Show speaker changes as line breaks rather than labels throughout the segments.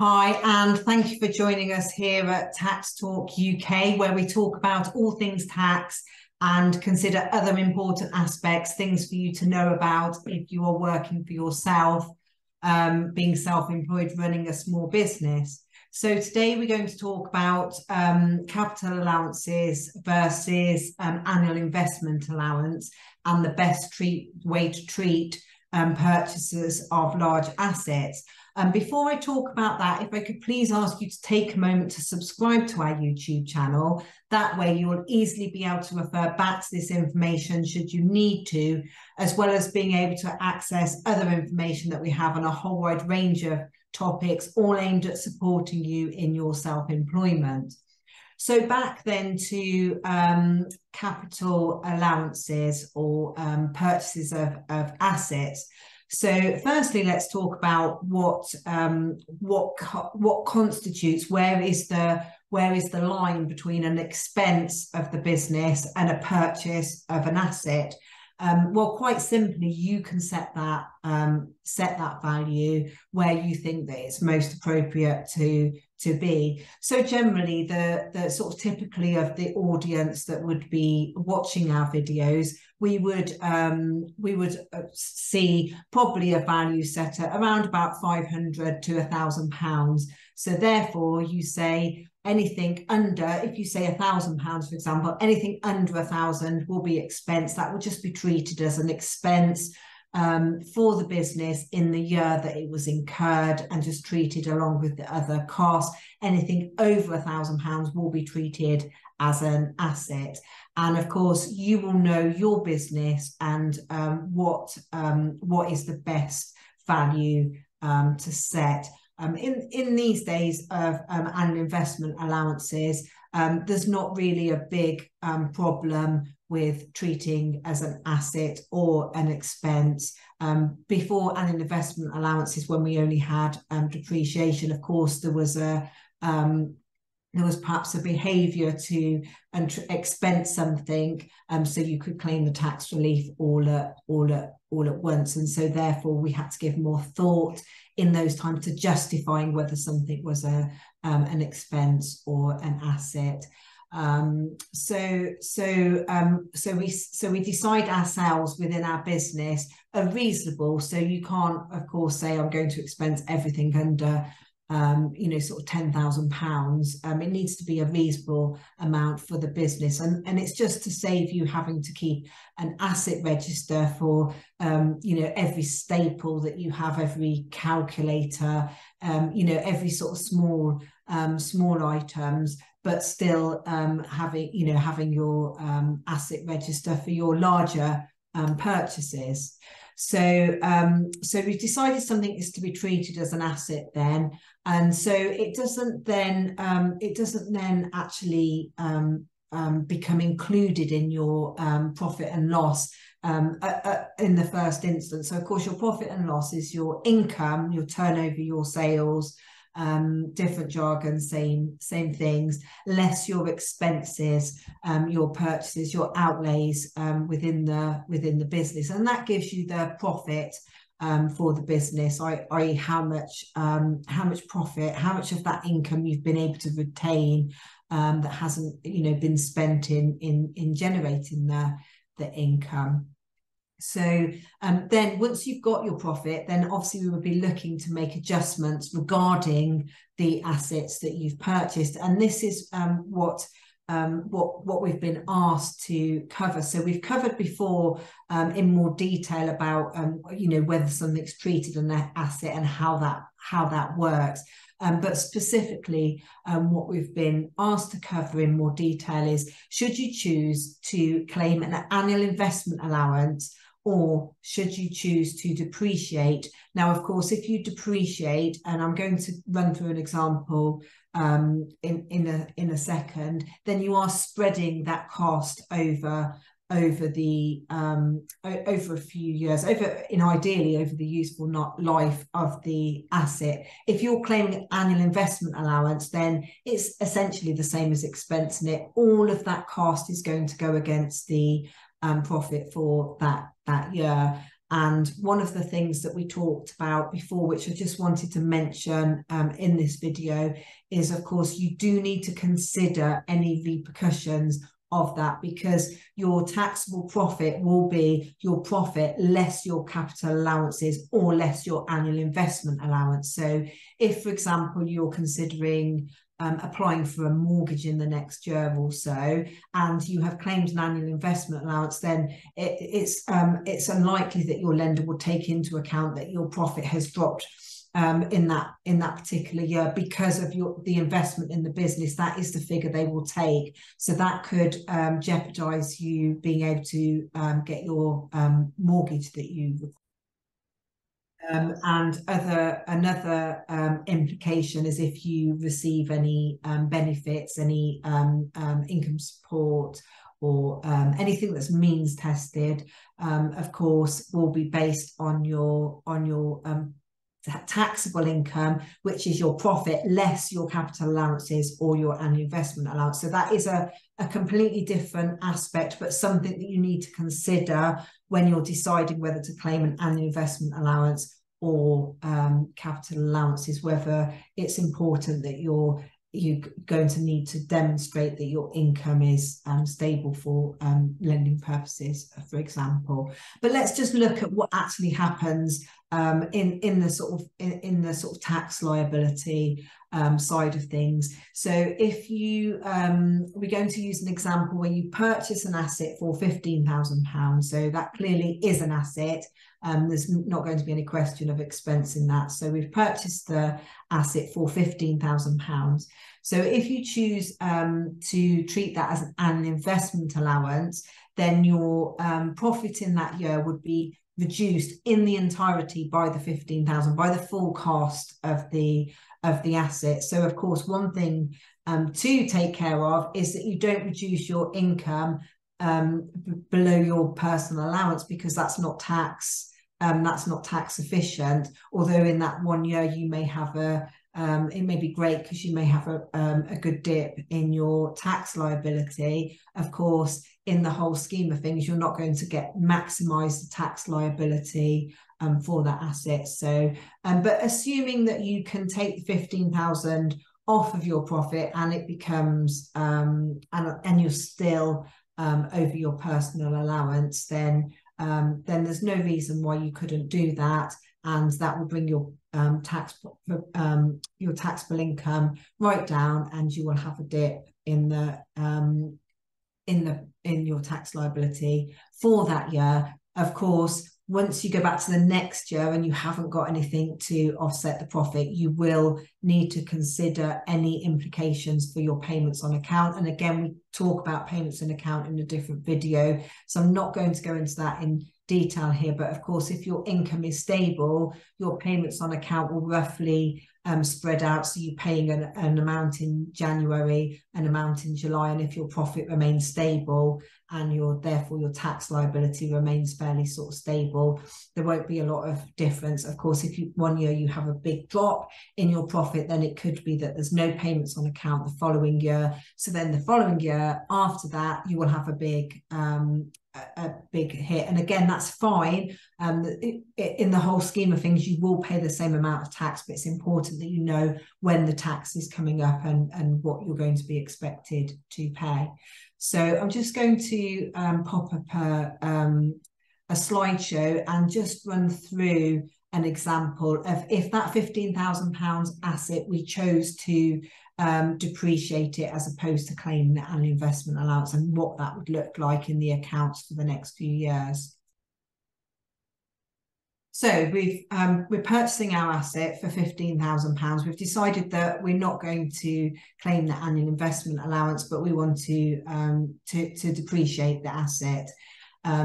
Hi, and thank you for joining us here at TaxTalk UK, where we talk about all things tax and consider other important aspects, things for you to know about if you are working for yourself, being self-employed, running a small business. So today we're going to talk about capital allowances versus annual investment allowance and the best way to treat purchasers of large assets. Before I talk about that, if I could please ask you to take a moment to subscribe to our YouTube channel. That way you will easily be able to refer back to this information should you need to, as well as being able to access other information that we have on a whole wide range of topics, all aimed at supporting you in your self-employment. So back then to capital allowances or purchases of assets. So firstly, let's talk about what constitutes, where is the line between an expense of the business and a purchase of an asset. Well, quite simply, you can set that value where you think that it's most appropriate to be. So generally, the sort of typically of the audience that would be watching our videos, we would see probably a value set at around about £500 to £1,000. So therefore, you say anything under, if you say £1,000, for example, anything under 1,000 will be expense. That will just be treated as an expense for the business in the year that it was incurred and just treated along with the other costs. Anything over £1,000 will be treated as an asset. And of course, you will know your business and what is the best value to set. In these days of annual investment allowances, there's not really a big problem with treating as an asset or an expense. Before annual investment allowances, when we only had depreciation, of course, there was perhaps a behaviour to expense something, so you could claim the tax relief all at once, and so therefore we had to give more thought in those times to justifying whether something was an expense or an asset. So we decide ourselves within our business a reasonable. So you can't, of course, say I'm going to expense everything under sort of £10,000. It needs to be a reasonable amount for the business, and it's just to save you having to keep an asset register for every staple that you have, every calculator, every sort of small items, but still having your asset register for your larger purchases. So we've decided something is to be treated as an asset then, and so it doesn't then actually become included in your profit and loss in the first instance. So of course your profit and loss is your income, your turnover, your sales, different jargon, same things, less your expenses, your purchases, your outlays within the business, and that gives you the profit for the business, i.e. how much profit, how much of that income you've been able to retain that hasn't been spent in generating the income. So then once you've got your profit, then obviously we would be looking to make adjustments regarding the assets that you've purchased. And this is what we've been asked to cover. So we've covered before in more detail about whether something's treated an asset and how that works. But specifically, what we've been asked to cover in more detail is, should you choose to claim an annual investment allowance, or should you choose to depreciate? Now, of course, if you depreciate, and I'm going to run through an example in a second, then you are spreading that cost over a few years, ideally over the useful life of the asset. If you're claiming an annual investment allowance, then it's essentially the same as expense, and all of that cost is going to go against the profit for that year. And one of the things that we talked about before, which I just wanted to mention in this video, is of course you do need to consider any repercussions of that, because your taxable profit will be your profit less your capital allowances or less your annual investment allowance. So if, for example, you're considering applying for a mortgage in the next year or so, and you have claimed an annual investment allowance, then it's unlikely that your lender will take into account that your profit has dropped in that particular year because of the investment in the business. That is the figure they will take. So that could jeopardize you being able to get your mortgage that you require. And another implication is if you receive any benefits, any income support, or anything that's means tested, of course, will be based on your taxable income, which is your profit less your capital allowances or your annual investment allowance. So that is a completely different aspect, but something that you need to consider when you're deciding whether to claim an annual investment allowance or capital allowances, whether it's important that you're going to need to demonstrate that your income is stable for lending purposes, for example. But let's just look at what actually happens in the sort of tax liability side of things. So if you we're going to use an example where you purchase an asset for £15,000, so that clearly is an asset. There's not going to be any question of expense in that. So we've purchased the asset for £15,000. So if you choose to treat that as an annual investment allowance, then your profit in that year would be reduced in the entirety by the 15,000, by the full cost of the asset. So of course, one thing to take care of is that you don't reduce your income below your personal allowance, because that's not tax efficient. Although in that 1 year you may have it may be great because you may have a good dip in your tax liability. Of course, in the whole scheme of things, you're not going to maximize the tax liability for that asset. So, but assuming that you can take the 15,000 off of your profit and it becomes and you're still over your personal allowance, then there's no reason why you couldn't do that, and that will bring your taxable income right down, and you will have a dip in your tax liability for that year. Of course, once you go back to the next year and you haven't got anything to offset the profit, you will need to consider any implications for your payments on account. And again, we talk about payments on account in a different video, so I'm not going to go into that in detail here. But of course, if your income is stable, your payments on account will roughly spread out. So you're paying an amount in January, an amount in July, and if your profit remains stable and therefore your tax liability remains fairly sort of stable, there won't be a lot of difference. Of course, if 1 year you have a big drop in your profit, then it could be that there's no payments on account the following year. So then the following year after that, you will have a big hit. And again, that's fine. In the whole scheme of things, you will pay the same amount of tax, but it's important that you know when the tax is coming up and what you're going to be expected to pay. So I'm just going to pop up a slideshow and just run through an example of if that £15,000 asset, we chose to depreciate it as opposed to claiming the annual investment allowance, and what that would look like in the accounts for the next few years. So we're purchasing our asset for £15,000. We've decided that we're not going to claim the annual investment allowance, but we want to depreciate the asset.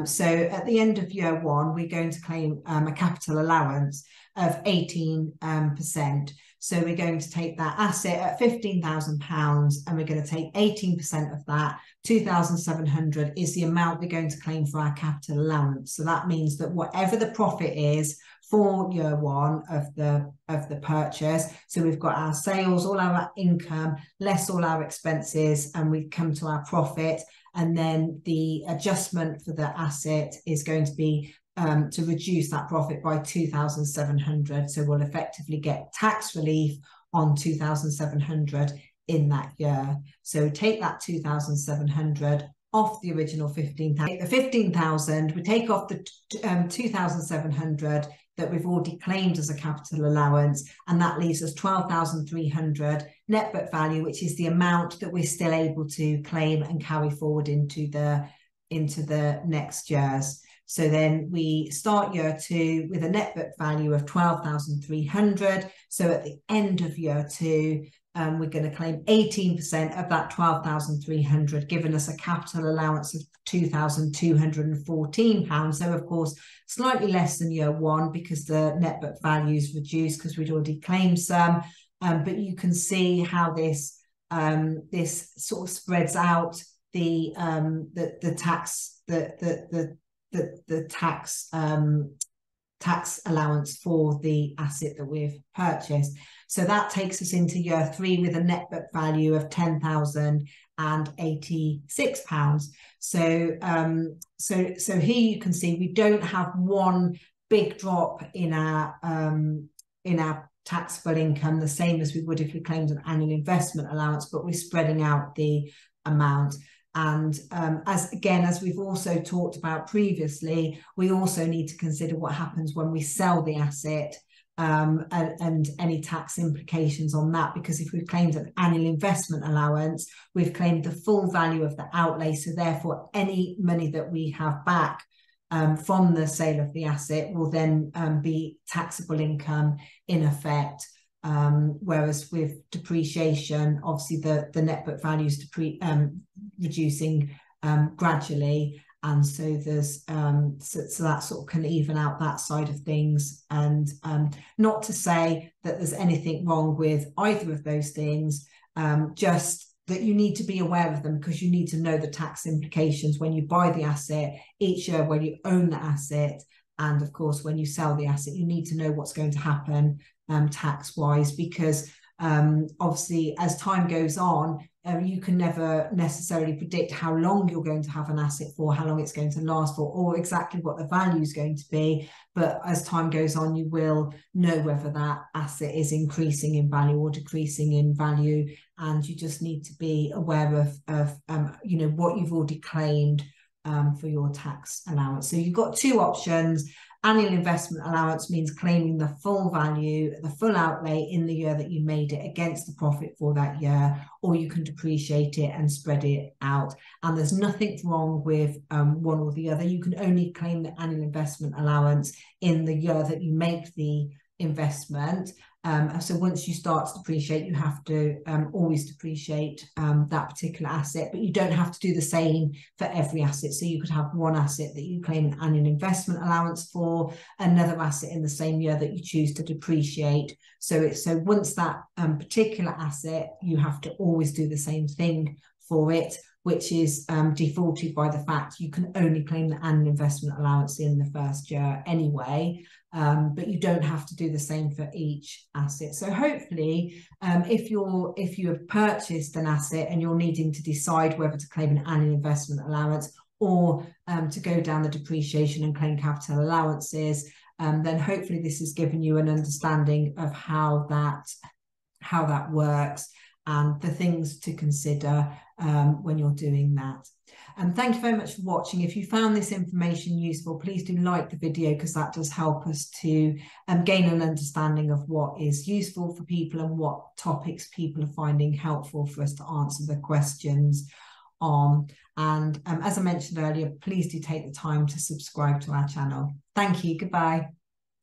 So at the end of year one, we're going to claim a capital allowance of 18%. So we're going to take that asset at £15,000 and we're going to take 18% of that. 2,700 is the amount we're going to claim for our capital allowance. So that means that whatever the profit is for year one of the purchase, so we've got our sales, all our income, less all our expenses, and we come to our profit. And then the adjustment for the asset is going to be to reduce that profit by 2,700. So we'll effectively get tax relief on 2,700 in that year. So take that 2,700 off the original 15,000. Take the 15,000, we take off the 2,700 that we've already claimed as a capital allowance, and that leaves us 12,300 net book value, which is the amount that we're still able to claim and carry forward into the next years. So then we start year 2 with a net book value of 12,300. So at the end of year 2, we're going to claim 18% of that 12,300, giving us a capital allowance of £2,214. So of course, slightly less than year 1 because the net book value is reduced because we'd already claimed some. But you can see how this sort of spreads out the tax allowance for the asset that we've purchased. So that takes us into year 3 with a net book value of £10,086. So here you can see we don't have one big drop in our taxable income, the same as we would if we claimed an annual investment allowance, but we're spreading out the amount. And as we've also talked about previously, we also need to consider what happens when we sell the asset and any tax implications on that, because if we've claimed an annual investment allowance, we've claimed the full value of the outlay. So therefore, any money that we have back from the sale of the asset will then be taxable income in effect. Whereas with depreciation, obviously the net book value is reducing gradually, and so there's so that sort of can even out that side of things. And not to say that there's anything wrong with either of those things, just that you need to be aware of them, because you need to know the tax implications when you buy the asset each year, when you own the asset, and of course when you sell the asset, you need to know what's going to happen tax-wise, because obviously as time goes on, you can never necessarily predict how long you're going to have an asset for, how long it's going to last for, or exactly what the value is going to be. But as time goes on, you will know whether that asset is increasing in value or decreasing in value, and you just need to be aware of you know, what you've already claimed for your tax allowance. So you've got two options. Annual investment allowance means claiming the full value, the full outlay in the year that you made it against the profit for that year, or you can depreciate it and spread it out. And there's nothing wrong with one or the other. You can only claim the annual investment allowance in the year that you make the investment. So once you start to depreciate, you have to always depreciate that particular asset, but you don't have to do the same for every asset. So you could have one asset that you claim an annual investment allowance for, another asset in the same year that you choose to depreciate. So once that particular asset, you have to always do the same thing for it, which is defaulted by the fact you can only claim the annual investment allowance in the first year anyway. But you don't have to do the same for each asset. So hopefully, if you have purchased an asset and you're needing to decide whether to claim an annual investment allowance or to go down the depreciation and claim capital allowances, then hopefully this has given you an understanding of how that works and the things to consider when you're doing that. Thank you very much for watching. If you found this information useful, please do like the video, because that does help us to gain an understanding of what is useful for people and what topics people are finding helpful for us to answer the questions on. And as I mentioned earlier, please do take the time to subscribe to our channel. Thank you. Goodbye.